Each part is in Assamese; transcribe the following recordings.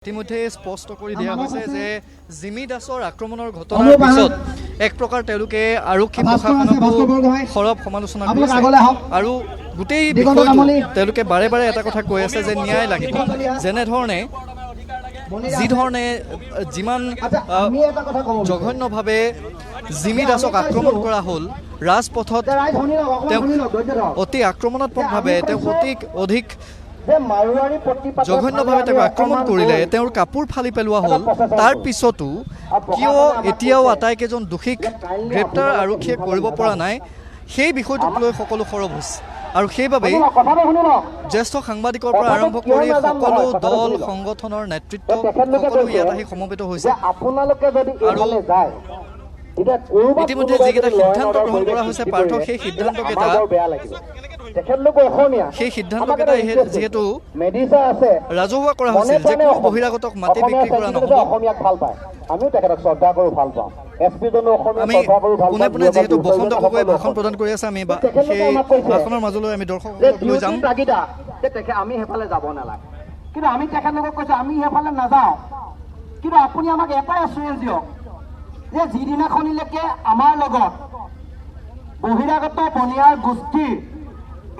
ইতিমধ্যে স্পষ্ট কৰি দিয়া হৈছে যে জিমি দাসৰ আক্ৰমণৰ ঘটনাৰ পিছত এক প্ৰকাৰ তেওঁলোকে আৰক্ষী প্ৰশাসনকো সৰব সমালোচনা কৰিছে আৰু গোটেই বিষয়টো তেওঁলোকে বাৰে বাৰে এটা কথা কৈ আছে যে ন্যায় লাগিব যেনেধৰণে যিধৰণে যিমান জঘন্যভাৱে জিমি দাসক আক্ৰমণ কৰা হ'ল ৰাজপথত তেওঁক অতি আক্ৰমণাত্মকভাৱে তেওঁক অধিক জঘন্যভাৱে তেওঁক আক্ৰমণ কৰিলে তেওঁৰ কাপোৰ ফালি পেলোৱা হ'ল তাৰ পিছতো কিয় এতিয়াও আটাইকেইজন দোষীক গ্ৰেপ্তাৰ আৰক্ষীয়ে কৰিব পৰা নাই সেই বিষয়টোক লৈ সকলো সৰব হৈছে আৰু সেইবাবেই জ্যেষ্ঠ সাংবাদিকৰ পৰা আৰম্ভ কৰি সকলো দল সংগঠনৰ নেতৃত্ব সকলো ইয়াত আহি সমবেত হৈছে আৰু ইতিমধ্যে যিকেইটা সিদ্ধান্ত গ্ৰহণ কৰা হৈছে পাৰ্থ সেই সিদ্ধান্তকেইটা যিহেতু ৰাজহুৱা কৰা হৈছিল যে কোনো বহিৰাগতক মাটি বিক্ৰী কৰা নহ'ব আমি পোনে পোনে যিহেতু বসন্ত গগৈয়ে ভাষণ প্ৰদান কৰি আছে আমি সেই ভাষণৰ মাজলৈ আমি দৰ্শকক লৈ যাম আমি সেইফালে যাব নালাগে কিন্তু আমি তেখেতলোকক কৈছো আমি সেইফালে নাযাওঁ কিন্তু আপুনি আমাক এটাই এছুৰেঞ্চ দিয়ক যে যিদিনাখনিলৈকে আমাৰ লগত বহিৰাগত বনিয়াৰ গোষ্ঠীৰ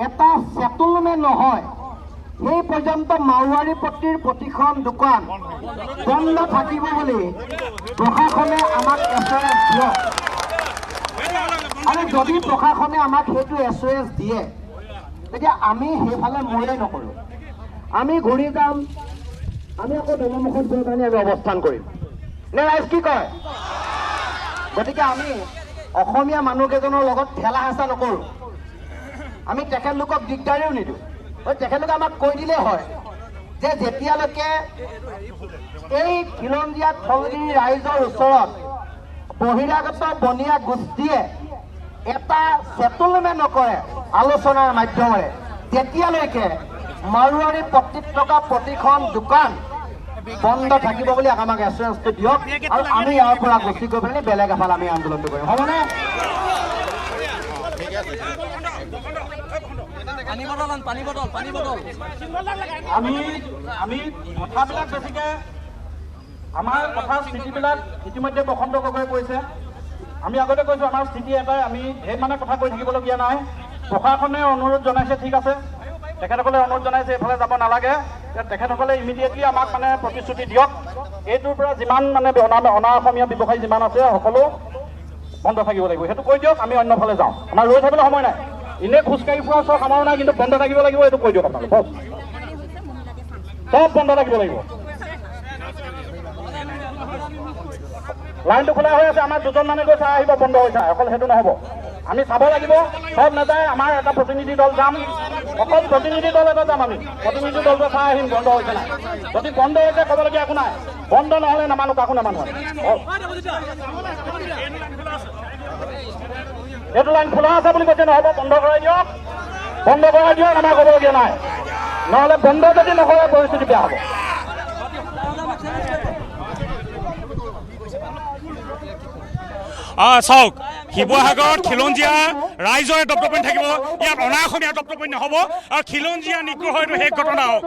এটা সেটেলমেণ্ট নহয় সেই পৰ্যন্ত মাৰোৱাৰী পট্টিৰ প্ৰতিখন দোকান বন্ধ থাকিব বুলি প্ৰশাসনে আমাক এছুৰেঞ্চ দিয়ক আৰু যদি প্ৰশাসনে আমাক সেইটো এছুৰেঞ্চ দিয়ে তেতিয়া আমি সেইফালে মূৰেই নকৰোঁ আমি ঘূৰি যাম আমি আকৌ দলমুখত গৈ কাৰণে আমি অৱস্থান কৰিম নে ৰাইজ কি কয় গতিকে আমি অসমীয়া মানুহকেইজনৰ লগত ঠেলা হেঁচা নকৰোঁ আমি তেখেতলোকক দিগদাৰিও নিদিওঁ তেখেতলোকে আমাক কৈ দিলেই হয় যে যেতিয়ালৈকে এই খিলঞ্জীয়া থলগিৰি ৰাইজৰ ওচৰত বহিৰাগত বনিয়া গোষ্ঠীয়ে এটা সেটেলমেণ্ট নকৰে আলোচনাৰ মাধ্যমেৰে তেতিয়ালৈকে মাৰোৱাৰী পট্টিত থকা প্ৰতিখন দোকান বন্ধ থাকিব বুলি আমাক এছুৰেঞ্চটো দিয়ক আৰু আমি ইয়াৰ পৰা গুচি গৈ পেলাই বেলেগ এফালে আমি আন্দোলনটো কৰিম হ'বনে আমি কথাবিলাক বেছিকে আমাৰ কথাৰ স্থিতিবিলাক ইতিমধ্যে বসন্ত গগৈয়ে কৈছে আমি আগতে কৈছো আমাৰ স্থিতি এটাই আমি সেই মানে কথা কৈ থাকিবলগীয়া নাই প্ৰশাসনে অনুৰোধ জনাইছে ঠিক আছে তেখেতসকলে অনুৰোধ জনাইছে এইফালে যাব নালাগে তেখেতসকলে ইমিডিয়েটলি আমাক মানে প্ৰতিশ্ৰুতি দিয়ক এইটোৰ পৰা যিমান মানে অনা অসমীয়া ব্যৱসায়ী যিমান আছে সকলো বন্ধ থাকিব লাগিব সেইটো কৈ দিয়ক আমি অন্যফালে যাওঁ আমাৰ ৰৈ থাকিবলৈ সময় নাই এনেই খোজকাঢ়ি ফুৰা চব আমাৰো নাই কিন্তু বন্ধ থাকিব লাগিব এইটো কৈ দিয়ক আপোনালোকে চব বন্ধ থাকিব লাগিব লাইনটো খোলা হৈ আছে আমাৰ দুজন মানে গৈ চাই আহিব বন্ধ হৈছে অকল সেইটো নহ'ব আমি চাব লাগিব চব নাযায় আমাৰ এটা প্ৰতিনিধি দল যাম অকল প্ৰতিনিধি দল এটা যাম আমি প্ৰতিনিধি দলটো চাই আহিম বন্ধ হৈছে নাই যদি বন্ধ হৈছে ক'বলগীয়া একো নাই বন্ধ নহ'লে নামানো কাকো নামানো এইটো লাইন খোলা আছে বুলি কৈছে নহ'ব বন্ধ কৰাই দিয়ক আমাৰ ক'বলগীয়া নাই নহ'লে বন্ধ যদি নকৰে পৰিস্থিতি বেয়া হ'ব চাওক শিৱসাগৰত খিলঞ্জীয়া ৰাইজৰে দপদপনি থাকিব ইয়াত অনা অসমীয়া দপদপনি নহ'ব আৰু খিলঞ্জীয়া নিগ্ৰহ হয়তো শেষ ঘটনা হওক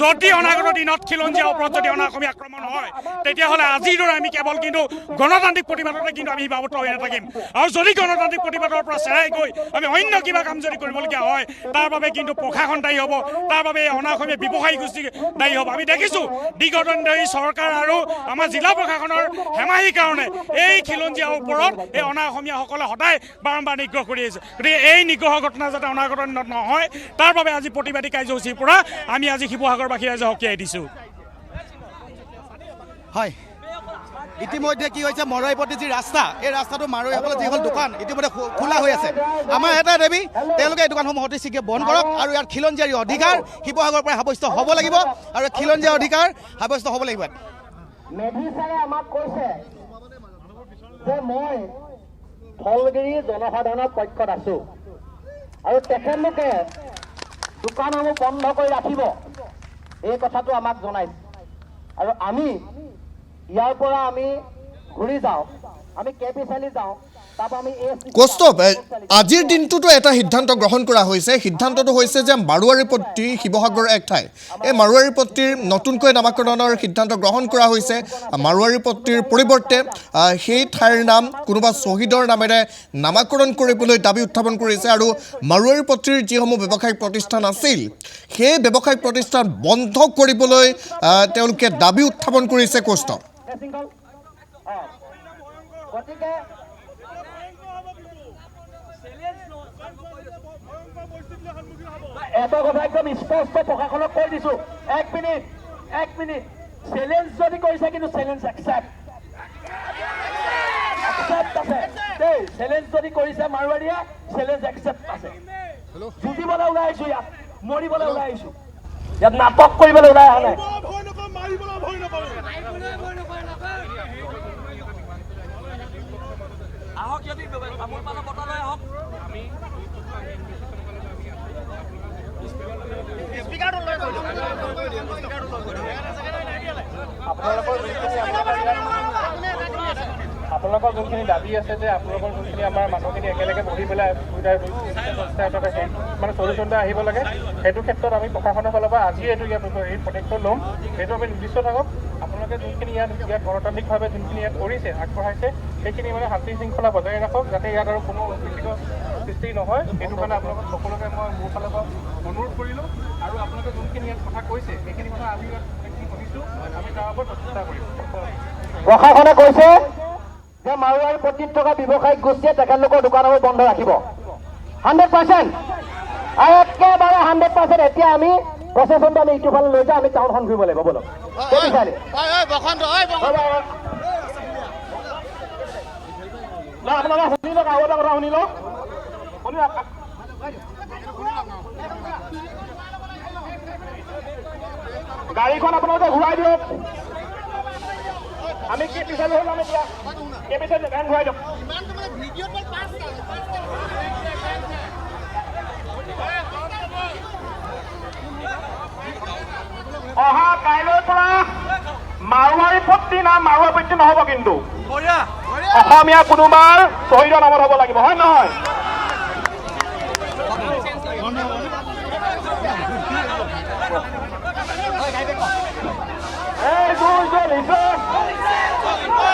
যদি অনাগত দিনত খিলঞ্জীয়াৰ ওপৰত যদি অনা অসমীয়া আক্ৰমণ হয় তেতিয়াহ'লে আজিৰ দৰে আমি কেৱল কিন্তু গণতান্ত্ৰিক প্ৰতিবাদতে কিন্তু আমি সীমাবদ্ধ হৈ নাথাকিম আৰু যদি গণতান্ত্ৰিক প্ৰতিবাদৰ পৰা চেৰাই গৈ আমি অন্য কিবা কাম যদি কৰিবলগীয়া হয় তাৰ বাবে কিন্তু প্ৰশাসন দায়ী হ'ব তাৰ বাবে অনা অসমীয়া ব্যৱসায়ী গোষ্ঠী দায়ী হ'ব আমি দেখিছোঁ দীৰ্ঘদিন চৰকাৰ আৰু আমাৰ জিলা প্ৰশাসনৰ হেমাহিৰ কাৰণে এই খিলঞ্জীয়াৰ ওপৰত এই অনা অসমীয়াসকলে সদায় বাৰম্বাৰ নিগ্ৰহ কৰি আহিছে গতিকে এই নিগ্ৰহৰ ঘটনা যাতে অনাগত দিনত নহয় তাৰ বাবে আজি প্ৰতিবাদী কাৰ্যসূচীৰ পৰা আমি আজি শিৱসাগৰবাসী ৰাইজে সকীয়াই দিছোঁ হয় ইতিমধ্যে কি হৈছে মাৰোৱাৰীপট্টি যি ৰাস্তা এই ৰাস্তাটো মাৰোৱাৰীসকলৰ যিসকল দোকান ইতিমধ্যে খোলা হৈ আছে আমাৰ এটাই দাবী তেওঁলোকে এই দোকানসমূহ অতি শীঘ্ৰে বন্ধ কৰক আৰু ইয়াত খিলঞ্জীয়াৰ অধিকাৰ শিৱসাগৰৰ পৰা সাব্যস্ত হ'ব লাগিব আৰু খিলঞ্জীয়াৰ অধিকাৰ সাব্যস্ত হ'ব লাগিব মেধি ছাৰে আমাক কৈছে যে মই থলগিৰি জনসাধাৰণৰ পক্ষত আছো আৰু তেখেতলোকে দোকানসমূহ বন্ধ কৰি ৰাখিব এই কথাটো আমাক জনাইছে আৰু আমি ইয়াৰ পৰা আমি ঘূৰি যাওঁ আমি কেপি চালি যাওঁ কৌস্তভ, আজিৰ দিনটোতো এটা সিদ্ধান্ত গ্ৰহণ কৰা হৈছে। সিদ্ধান্তটো হৈছে যে মাৰোৱাৰী পট্টি শিৱসাগৰৰ এক ঠাই। এই মাৰোৱাৰী পট্টিৰ নতুনকৈ নামাকৰণৰ সিদ্ধান্ত গ্ৰহণ কৰা হৈছে। মাৰোৱাৰী পট্টিৰ পৰিৱৰ্তে সেই ঠাইৰ নাম কোনোবা শ্বহীদৰ নামেৰে নামাকৰণ কৰিবলৈ দাবী উত্থাপন কৰিছে আৰু মাৰোৱাৰী পট্টিৰ যিসমূহ ব্যৱসায়িক প্ৰতিষ্ঠান আছিল সেই ব্যৱসায়িক প্ৰতিষ্ঠান বন্ধ কৰিবলৈ তেওঁলোকে দাবী উত্থাপন কৰিছে। কৌস্তভ, এটা কথা একদম স্পষ্ট প্ৰশাসনক কৈ দিছো। এক মিনিট চেলেঞ্জ যদি কৰিছে কিন্তু চেলেঞ্জ একচেপ্ট আছে দেই। চেলেঞ্জ যদি কৰিছে মাৰোৱাৰীয়ে চেলেঞ্জ একচেপ্ট আছে। যুঁজিবলৈ ওলাই আহিছো, ইয়াত মৰিবলৈ ওলাই আহিছো, ইয়াত নাটক কৰিবলৈ ওলাই অহা নাই। আহক যদি তামোল পানৰ বঁটা লৈ আহক। আপোনালোকৰ যোনখিনি দাবী আছে যে আপোনালোকৰ যোনখিনি আমাৰ মানুহখিনি একেলগে বহি পেলাই মানে চলিউশ্যন এটা আহিব লাগে, সেইটো ক্ষেত্ৰত আমি প্ৰশাসনৰ ফালৰ পৰা আজি এইটো ইয়াত এই পদক্ষেপ ল'ম। সেইটো আমি নিৰ্দিষ্ট থাকক। আপোনালোকে যোনখিনি ইয়াত গণতান্ত্ৰিকভাৱে যোনখিনি ইয়াত কৰিছে, আগবঢ়াইছে, সেইখিনি মানে শান্তি শৃংখলা বজাই ৰাখক, যাতে ইয়াত আৰু কোনো বিঘ্নিত সৃষ্টি নহয়। সেইটো কাৰণে আপোনালোকক সকলোকে মই মোৰ ফালৰ পৰা অনুৰোধ কৰিলোঁ। আৰু আপোনালোকে যোনখিনি ইয়াত কথা কৈছে সেইখিনি কথা আমি ইয়াত শুনিছোঁ, আমি তাৰ ওপৰত প্ৰচেষ্টা কৰিম। প্ৰশাসনে কৈছে যে মাৰোৱাৰী পট্টিত থকা ব্যৱসায়িক গোষ্ঠীয়ে তেখেতলোকৰ দোকানবোৰ বন্ধ ৰাখিব 100%। আৰু একেবাৰে 100%। এতিয়া আমি প্ৰচেছনটো আমি ইটো ফালে লৈ যাওঁ, আমি টাউনখন ঘূৰিব লাগিব। বলক আপোনালোকে শুনি লওক, আৰু এটা কথা শুনি লওক, গাড়ীখন আপোনালোকে ঘূৰাই দিয়ক। আমি কি বিচাৰি হ'ল, আমি এতিয়া কি বিচাৰি গান ঘূৰাই দিয়ক। অহা কাইলৈৰ পৰা মাৰোৱাৰী পট্টি নাম মাৰোৱাৰী পট্টি নহ'ব, কিন্তু অসমীয়া কোনোবাৰ শ্বহীদৰ নামত হ'ব লাগিব, হয় নহয়? এই জোৰ জ্বলিছে,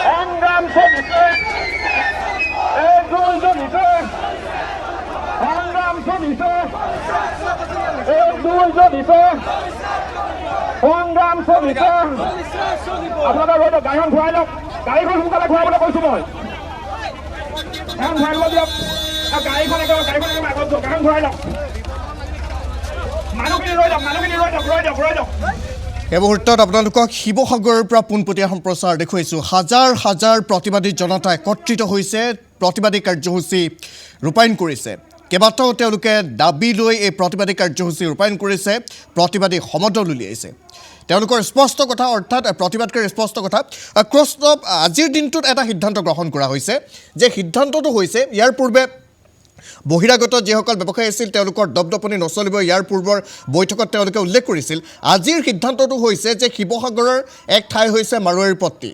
সংগ্ৰাম চলিছে, এই জোৰ জ্বলিছে, সংগ্ৰাম চলিছে, এই জোৰ জ্বলিছে, সংগ্ৰাম চলিছে। আপোনালোকে ৰৈ দিয়ক, গাড়ীখন ঘূৰাই লওক। গাড়ীখন সোনকালে ঘূৰাবলৈ কৈছো মই। এখন ঘূৰাই ল'ব দিয়ক। গাড়ীখন আগত গাড়ীখন ঘূৰাই লওক। মানুহখিনি ৰৈ দিয়ক। এই মুহূৰ্তত আপোনালোকক শিৱসাগৰৰ পৰা পোনপটীয়া সম্প্ৰচাৰ দেখুৱাইছোঁ। হাজাৰ হাজাৰ প্ৰতিবাদী জনতা একত্ৰিত হৈছে, প্ৰতিবাদী কাৰ্যসূচী ৰূপায়ণ কৰিছে। কেইবাটাও তেওঁলোকে দাবী লৈ এই প্ৰতিবাদী কাৰ্যসূচী ৰূপায়ণ কৰিছে, প্ৰতিবাদী সমদল উলিয়াইছে। তেওঁলোকৰ স্পষ্ট কথা, অৰ্থাৎ প্ৰতিবাদকাৰীৰ স্পষ্ট কথা। কৌস্তভ, আজিৰ দিনটোত এটা সিদ্ধান্ত গ্ৰহণ কৰা হৈছে, যে সিদ্ধান্তটো হৈছে ইয়াৰ পূৰ্বে বহিৰাগত যিসকল ব্যৱসায়ী আছিল তেওঁলোকৰ দপদপনি নচলিব। ইয়াৰ পূৰ্বৰ বৈঠকত তেওঁলোকে উল্লেখ কৰিছিল। আজিৰ সিদ্ধান্তটো হৈছে যে শিৱসাগৰৰ এক ঠাই হৈছে মাৰোৱাৰী পট্টি।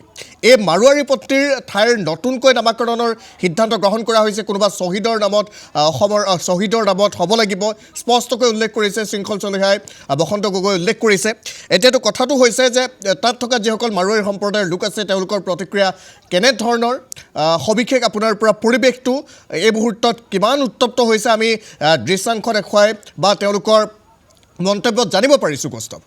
এই মাৰোৱাৰী পট্টিৰ ঠাইৰ নতুনকৈ নামাকৰণৰ সিদ্ধান্ত গ্ৰহণ কৰা হৈছে। কোনোবা শ্বহীদৰ নামত, অসমৰ শ্বহীদৰ নামত হ'ব লাগিব, স্পষ্টকৈ উল্লেখ কৰিছে শৃংখল চলিহাই, বসন্ত গগৈ উল্লেখ কৰিছে। এতিয়াতো কথাটো হৈছে যে তাত থকা যিসকল মাৰোৱাৰী সম্প্ৰদায়ৰ লোক আছে তেওঁলোকৰ প্ৰতিক্ৰিয়া কেনেধৰণৰ, সবিশেষ আপোনাৰ পৰা পৰিৱেশটো এই মুহূৰ্তত কিমান উত্তপ্ত হৈছে আমি দৃশ্যাংশ দেখুৱাই বা তেওঁলোকৰ মন্তব্যত জানিব পাৰিছোঁ। কৌস্তভ,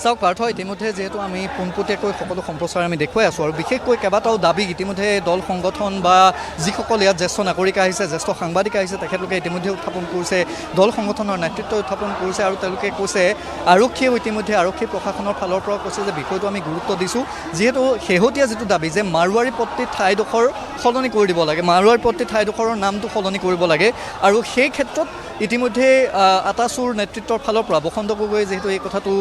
চাওক পাৰ্থ, ইতিমধ্যে যিহেতু আমি পোনপটীয়াকৈ সকলো সম্প্ৰচাৰ আমি দেখুৱাই আছোঁ আৰু বিশেষকৈ কেইবাটাও দাবী ইতিমধ্যে দল সংগঠন বা যিসকল ইয়াত জ্যেষ্ঠ নাগৰিক আহিছে, জ্যেষ্ঠ সাংবাদিক আহিছে, তেখেতলোকে ইতিমধ্যে উত্থাপন কৰিছে, দল সংগঠনৰ নেতৃত্ব উত্থাপন কৰিছে আৰু তেওঁলোকে কৈছে, আৰক্ষীয়েও ইতিমধ্যে আৰক্ষী প্ৰশাসনৰ ফালৰ পৰা কৈছে যে বিষয়টো আমি গুৰুত্ব দিছোঁ, যিহেতু শেহতীয়া যিটো দাবী যে মাৰোৱাৰী পট্টিৰ ঠাইডোখৰ সলনি কৰি দিব লাগে, মাৰোৱাৰী পট্টিৰ ঠাইডোখৰৰ নামটো সলনি কৰিব লাগে আৰু সেই ক্ষেত্ৰত ইতিমধ্যে আটাচুৰ নেতৃত্বৰ ফালৰ পৰা বসন্ত গগৈয়ে যিহেতু এই কথাটো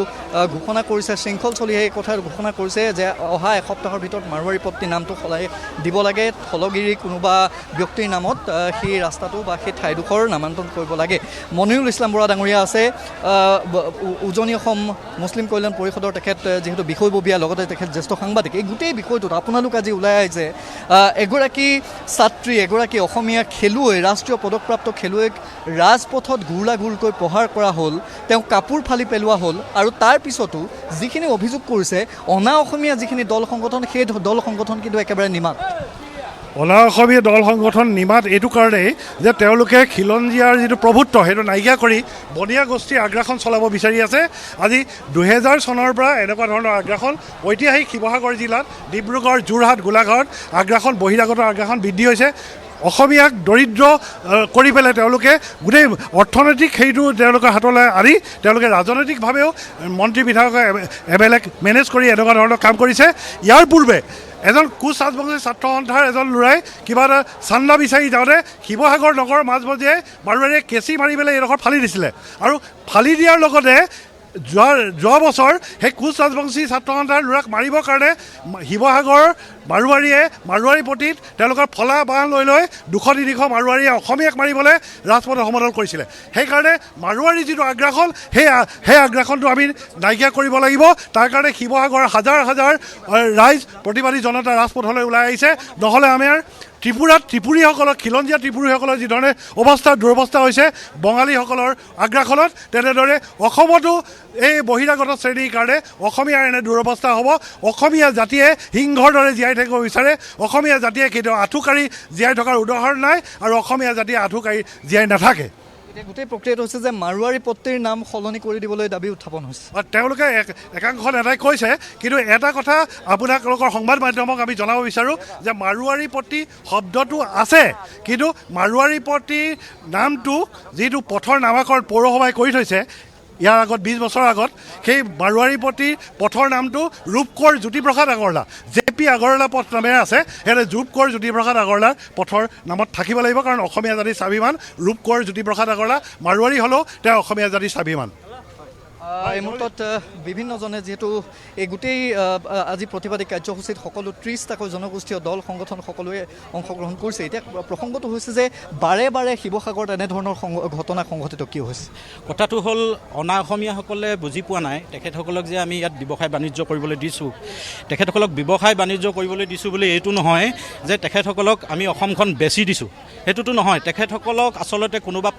ঘোষণা কৰিছে, শৃংখল চলিহে এই কথা ঘোষণা কৰিছে যে অহা এসপ্তাহৰ ভিতৰত মাৰোৱাৰী পট্টি নামটো সলাই দিব লাগে, থলগিৰি কোনোবা ব্যক্তিৰ নামত সেই ৰাস্তাটো বা সেই ঠাইডোখৰ নামান্তৰণ কৰিব লাগে। মনিৰুল ইছলাম বৰা ডাঙৰীয়া আছে, উজনি অসম মুছলিম কল্যাণ পৰিষদৰ তেখেত যিহেতু বিষয়ববীয়া, লগতে তেখেত জ্যেষ্ঠ সাংবাদিক। এই গোটেই বিষয়টোত আপোনালোক আজি ওলাই আহিছে, এগৰাকী ছাত্ৰী, এগৰাকী অসমীয়া খেলুৱৈ, ৰাষ্ট্ৰীয় পদকপ্ৰাপ্ত খেলুৱৈক ৰাজপথত ঘূৰাঘূৰকৈ প্ৰহাৰ কৰা হ'ল, তেওঁক কাপোৰ ফালি পেলোৱা হ'ল, আৰু তাৰ পিছতো যিখিনি অভিযোগ কৰিছে অনা অসমীয়া যিখিনি দল সংগঠন, সেই দল সংগঠন কিন্তু একেবাৰে নিমাত। অনা অসমীয়া দল সংগঠন নিমাত এইটো কাৰণেই যে তেওঁলোকে খিলঞ্জীয়াৰ যিটো প্ৰভুত্ব সেইটো নাইকিয়া কৰি বনিয়া গোষ্ঠীৰ আগ্ৰাসন চলাব বিচাৰি আছে। আজি 2000 চনৰ পৰা এনেকুৱা ধৰণৰ আগ্ৰাসন ঐতিহাসিক শিৱসাগৰ জিলাত ডিব্ৰুগড়, যোৰহাট, গোলাঘাট আগ্ৰাসন, বহিৰাগত আগ্ৰাসন বৃদ্ধি হৈছে। অসমীয়াক দৰিদ্ৰ কৰি পেলাই তেওঁলোকে গোটেই অৰ্থনৈতিক সেইটো তেওঁলোকৰ হাতলৈ আনি তেওঁলোকে ৰাজনৈতিকভাৱেও মন্ত্ৰী বিধায়ক MLA মেনেজ কৰি এনেকুৱা ধৰণৰ কাম কৰিছে। ইয়াৰ পূৰ্বে এজন কোচ ৰাজবংশী ছাত্ৰ সন্থাৰ এজন ল'ৰাই কিবা এটা চান্দা বিচাৰি যাওঁতে শিৱসাগৰ নগৰৰ মাজমজিয়াই মাৰোৱাৰীয়ে কেঁচি মাৰি পেলাই এইডোখৰ ফালি দিছিলে, আৰু ফালি দিয়াৰ লগতে যোৱা বছৰ সেই কোচ ৰাজবংশী ছাত্ৰ সন্থাৰ ল'ৰাক মাৰিবৰ কাৰণে শিৱসাগৰ মাৰোৱাৰী পট্টিত তেওঁলোকৰ ফলা বাঁহ লৈ 200-300 মাৰোৱাৰীয়ে অসমীয়াক মাৰিবলৈ ৰাজপথত সমদল কৰিছিলে। সেইকাৰণে মাৰোৱাৰী যিটো আগ্ৰাসন, সেই আগ্ৰাসনটো আমি নাইকিয়া কৰিব লাগিব। তাৰ কাৰণে শিৱসাগৰৰ হাজাৰ হাজাৰ ৰাইজ, প্ৰতিবাদী জনতা ৰাজপথলৈ ওলাই আহিছে। নহ'লে আমাৰ ত্ৰিপুৰীসকলৰ, খিলঞ্জীয়া ত্ৰিপুৰীসকলৰ যিধৰণে দুৰৱস্থা হৈছে বঙালীসকলৰ আগ্ৰাসনত, তেনেদৰে অসমতো এই বহিৰাগত শ্ৰেণীৰ কাৰণে অসমীয়াৰ এনে দুৰৱস্থা হ'ব। অসমীয়া জাতিয়ে সিংহৰ দৰে জীয়াই থাকিব বিচাৰে, অসমীয়া জাতিয়ে কেতিয়াও আঁঠুকাঢ়ি জীয়াই থকাৰ উদাহৰণ নাই, আৰু অসমীয়া জাতিয়ে আঁঠুকাঢ়ি জীয়াই নাথাকে। গোটেই প্ৰক্ৰিয়াটো হৈছে যে মাৰোৱাৰী পট্টিৰ নাম সলনি কৰি দিবলৈ দাবী উত্থাপন হৈছে। তেওঁলোকে একাংশ নেতাই কৈছে, কিন্তু এটা কথা আপোনালোকৰ সংবাদ মাধ্যমক আমি জনাব বিচাৰোঁ যে মাৰোৱাৰী পট্টি শব্দটো আছে, কিন্তু মাৰোৱাৰী পট্টিৰ নামটো যিটো পথৰ নামাকৰণ পৌৰসভাই কৰি থৈছে ইয়াৰ আগত 20 বছৰ আগত, সেই মাৰোৱাৰী পট্টিৰ পথৰ নামটো ৰূপকোঁৱৰ জ্যোতিপ্ৰসাদ আগৰৱালা, JP আগৰৱালা পথ নামেৰে আছে। সেয়েহে ৰূপকোঁৱৰ জ্যোতিপ্ৰসাদ আগৰৱালাৰ পথৰ নামত থাকিব লাগিব, কাৰণ অসমীয়া জাতিৰ স্বাভিমান ৰূপকোঁৱৰ জ্যোতিপ্ৰসাদ আগৰৱালা। মাৰোৱাৰী হ'লেও তেওঁ অসমীয়া জাতিৰ স্বাভিমান। এই মুহূৰ্তত বিভিন্নজনে যিহেতু এই গোটেই আজি প্ৰতিবাদী কাৰ্যসূচীত সকলো 30টাকৈ জনগোষ্ঠীয় দল সংগঠন সকলোৱে অংশগ্ৰহণ কৰিছে। এতিয়া প্ৰসংগটো হৈছে যে বাৰে বাৰে শিৱসাগৰত এনেধৰণৰ ঘটনা সংঘটিত কিয় হৈছে? কথাটো হ'ল অনা অসমীয়াসকলে বুজি পোৱা নাই তেখেতসকলক যে আমি ইয়াত ব্যৱসায় বাণিজ্য কৰিবলৈ দিছোঁ। তেখেতসকলক ব্যৱসায় বাণিজ্য কৰিবলৈ দিছোঁ বুলি এইটো নহয় যে তেখেতসকলক আমি অসমখন বেচি দিছোঁ, সেইটোতো নহয়। তেখেতসকলক আচলতে কোনোবা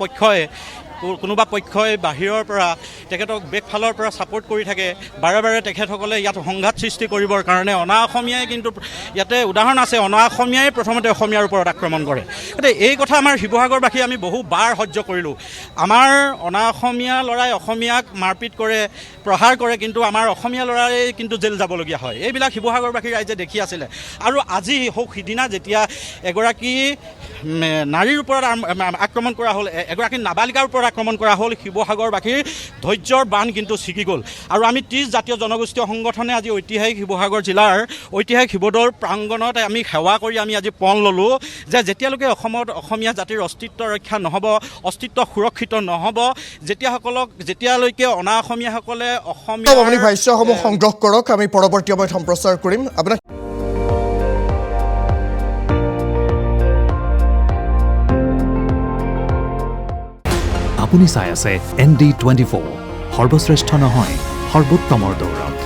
পক্ষই বাহিৰৰ পৰা তেখেতক বেকফালৰ পৰা ছাপোৰ্ট কৰি থাকে। বাৰে বাৰে তেখেতসকলে ইয়াত সংঘাত সৃষ্টি কৰিবৰ কাৰণে অনা অসমীয়াই, কিন্তু ইয়াতে উদাহৰণ আছে, অনা অসমীয়াই প্ৰথমতে অসমীয়াৰ ওপৰত আক্ৰমণ কৰে। গতিকে এই কথা আমাৰ শিৱসাগৰবাসী আমি বহুবাৰ সহ্য কৰিলোঁ। আমাৰ অনা অসমীয়া ল'ৰাই অসমীয়াক মাৰপিট কৰে, প্ৰহাৰ কৰে, কিন্তু আমাৰ অসমীয়া ল'ৰাই কিন্তু জেল যাবলগীয়া হয়। এইবিলাক শিৱসাগৰবাসী ৰাইজে দেখি আছিলে। আৰু আজি সিদিনা যেতিয়া এগৰাকী নাৰীৰ ওপৰত আক্ৰমণ কৰা হ'ল, এগৰাকী নাবালিকাৰ ওপৰত আক্ৰমণ কৰা হ'ল, শিৱসাগৰবাসীৰ ধৈৰ্যৰ বান্ধ কিন্তু ছিগি গ'ল। আৰু আমি 30 জাতীয় জনগোষ্ঠীয় সংগঠনে আজি ঐতিহাসিক শিৱসাগৰ জিলাৰ ঐতিহাসিক শিৱদৌল প্ৰাংগণত আমি সেৱা কৰি আমি আজি পণ ল'লোঁ যে যেতিয়ালৈকে অসমত অসমীয়া জাতিৰ অস্তিত্ব ৰক্ষা নহ'ব, অস্তিত্ব সুৰক্ষিত নহ'ব, যেতিয়ালৈকে অনা অসমীয়াসকলে অসমীয়া আপুনি ভাষ্যসমূহ সংগ্ৰহ কৰক, আমি পৰৱৰ্তী সময়ত সম্প্ৰচাৰ কৰিম। আপোনাক আপুনি চাই আছে ND24, সৰ্বশ্ৰেষ্ঠ নহয় সৰ্বোত্তমৰ দৌৰ।